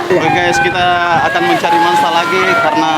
Oke guys, kita akan mencari mangsa lagi karena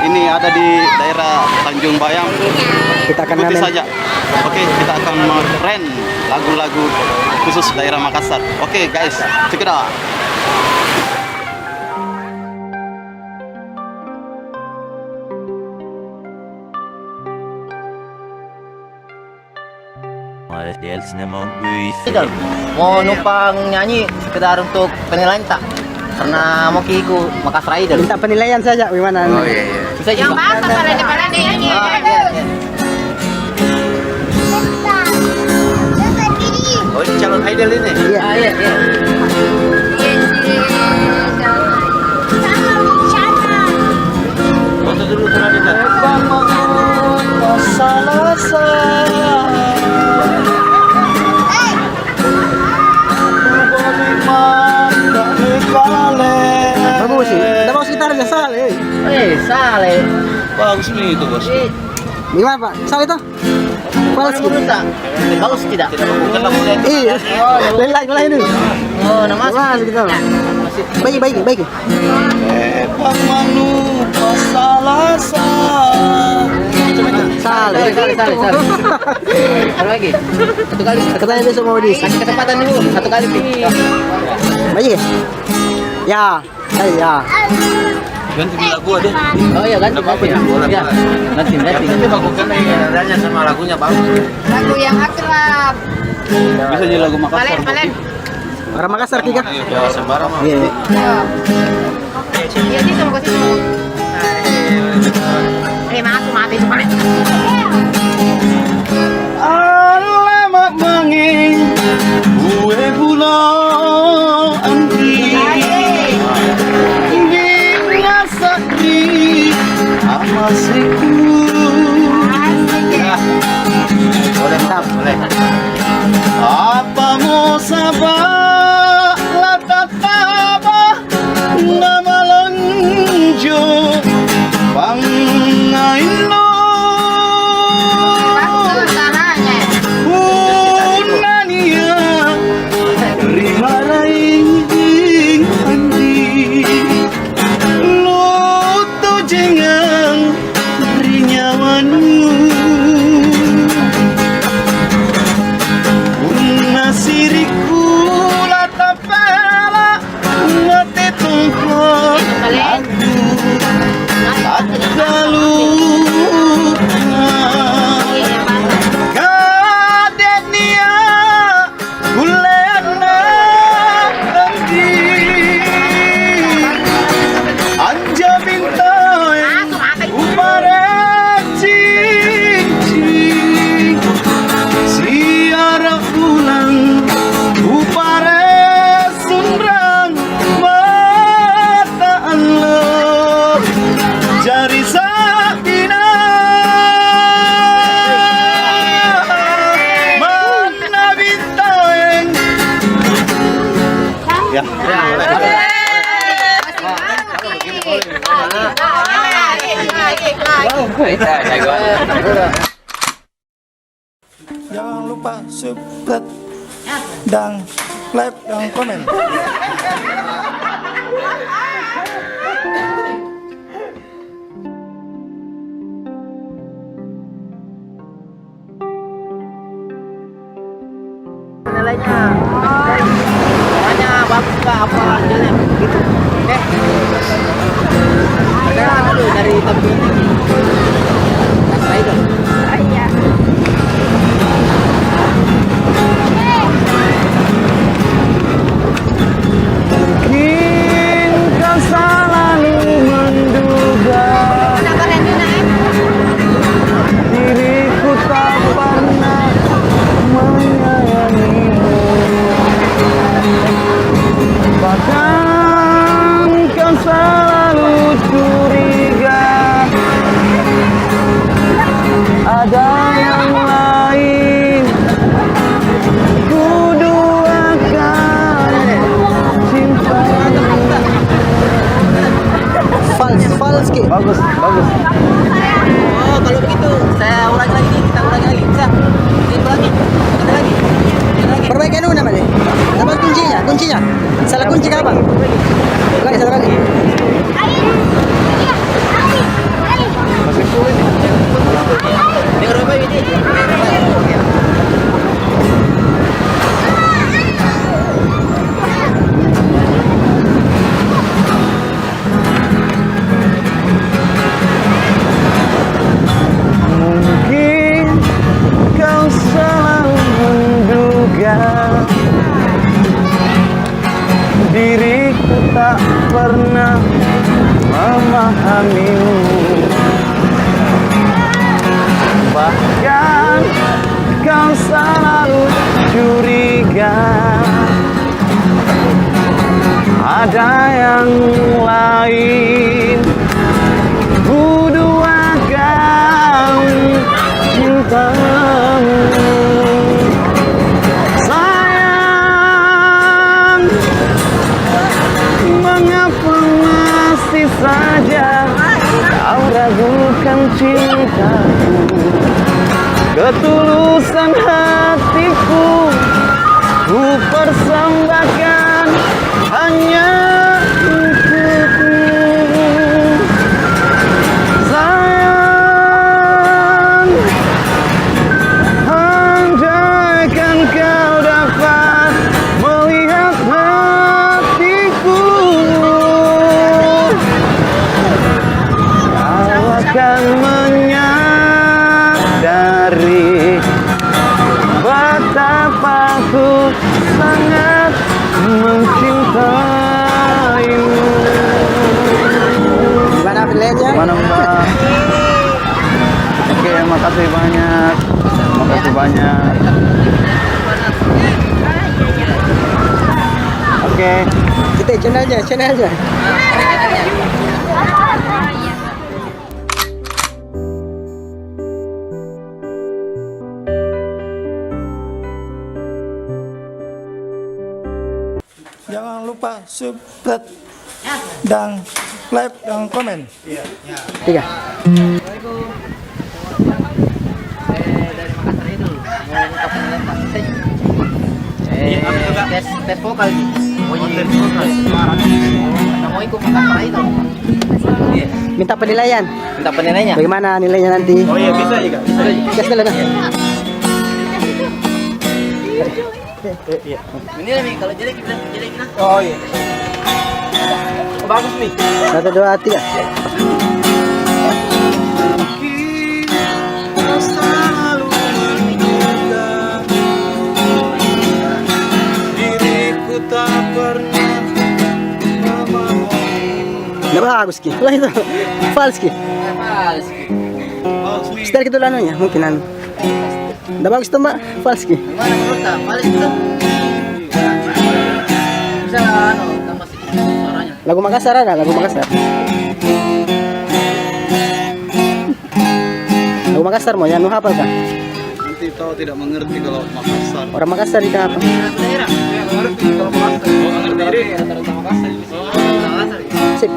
ini ada di daerah Tanjung Bayam. Kita akan ikuti ngamen. saja. Oke, kita akan meren lagu-lagu khusus daerah Makassar. Oke guys, check it out. Mau numpang nyanyi sekedar untuk penilaian tak? Karena mau kiku Makassar Idol. Minta penilaian saja gimana? Oh iya. Bisa juga. Yang mana pada nyanyi? Oh ini calon idol ini. Iya. Iya. Foto dulu tadi. Bagus sih. Kita bawa gitarnya Sale. Sale. Bagus nih itu bos. Gimana Pak? Sale itu? Bagus Kalau menurut tak? Bagus tidak? Bukan lagu dia. Iya. Lain ini. Oh, nama Mas gitu. Baik. Sale. Satu lagi. Satu kali. Katanya besok mau di. Kasih kesempatan dulu. Satu kali. Baik. Ya. Ya. Ganti lagu ada. Oh iya ganti. Ya. Ganti. Tapi baguskan nadanya sama lagunya bagus. Lagu yang akrab. Bisa jadi lagu Makassar. Kalian. Orang Makassar tiga. Jawa Sembara mah. Iya. Iya sih sama kasih. Masuk mati itu Pak. Alamak manging gue bulo anti biasa di amasiku. Boleh tap, boleh. Apa mau sabar latataba nama lonjo pangaino Tanahnya. unania rimaraing andi lutu jengang rinyawanu nasiriku latapela ngate tungko aku lalu kadenia ulena nanti anja bintoy upare cincin siara pulang upare sundrang mata Allah jari sakina mana bintoy ya Jangan lupa subscribe dan like dan komen. Penilaiannya. Pokoknya bagus kah apa hasilnya gitu. Oke. Ada dulu dari tapi Makassar Idol. Iya. mungkin kau selalu menduga diriku tak pernah menyayangimu, bahkan kau selalu curiga ada yang lain. Ku duakan cinta. Fals ki. Bagus. Oh, kalau begitu saya ulangi lagi nih, kita ulangi lagi. Bisa. Ini ulangi. Ada lagi. Perbaikan dulu namanya. Dapat kuncinya. Salah kunci kapan? Lagi satu kali. pernah memahamimu, bahkan kau selalu curiga ada yang lain. Ku duakan cintamu, sayang. Mengapa masih saja kau ragukan cintaku? Ketulusan hatiku ku persembahkan hanya untukmu, sayang. Andaikan kau dapat melihat hatiku, kau akan menyadari betapa ku sangat mencintaimu. Gimana penilaiannya? Mana Mbak? Oke, makasih banyak. Makasih banyak. Oke. Kita channel aja. Jangan lupa subscribe dan like dan komen. 3. Tes vokal nih. Oh iya, tes vokal. Mau ikut Makassar itu. Iya. Minta penilaian. Minta penilaiannya. Bagaimana nilainya nanti? Oh iya bisa juga. Gas dulu dah. Ini lebih kalau jelek kita jelek nah. Oh iya. Oh, bagus nih. 1, 2, 3. Nggak bagus ki. Lah itu fals ki. Setel gitu lanunya mungkin anu. Nggak bagus tuh Mbak, fals ki. Gimana menurut tak? Paling itu. Bisa anu tambah sedikit suaranya. Lagu Makassar ada, lagu Makassar. Lagu Makassar mau yang hafal kah? Nanti tahu tidak mengerti kalau Makassar. Orang Makassar itu apa? Daerah. Ya mengerti kalau Makassar. Oh, ngerti. Rata-rata Makassar. Makassar. Sip.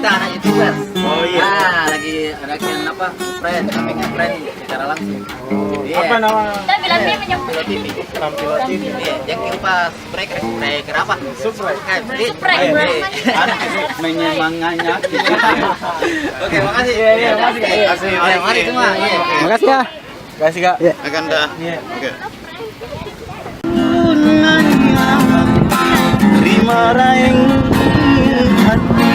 Kita anak YouTuber. Oh iya. Nah, lagi ada kian apa? Friend, kami friend secara langsung. Iya. Apa nama? Kita bilang dia Pilo TV. Tampilan TV. Iya, jadi pas breaker apa? Suprek. Suprek. Menyemanganya. Oke, makasih. Iya, makasih. Iya, mari semua. Iya. Makasih ya. Kasih Kak. Akan dah. Oke. Terima raing hati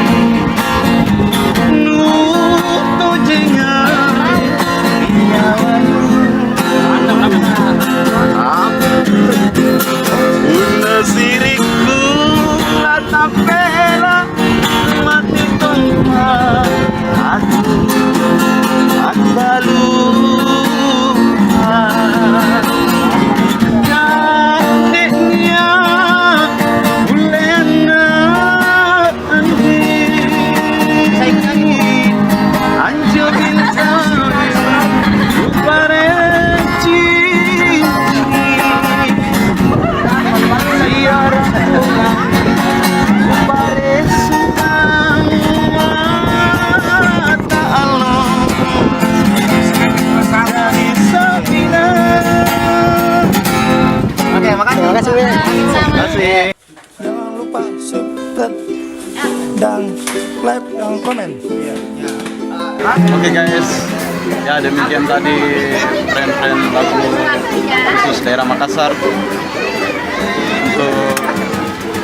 nutu jengang una siriku capela mati toma aku baluha jadinya ulena anjo bintang pareci siara Oke, makasih. Makasih, Win. kasih. Jangan lupa subscribe dan like dan komen. Oke guys, ya demikian tadi tren-tren lagu khusus daerah Makassar untuk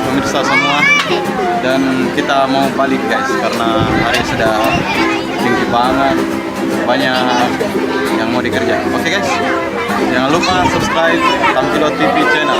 pemirsa semua, dan kita mau balik guys karena hari sudah tinggi banget, banyak yang mau dikerjakan. Oke guys, jangan lupa subscribe Tampilo TV channel.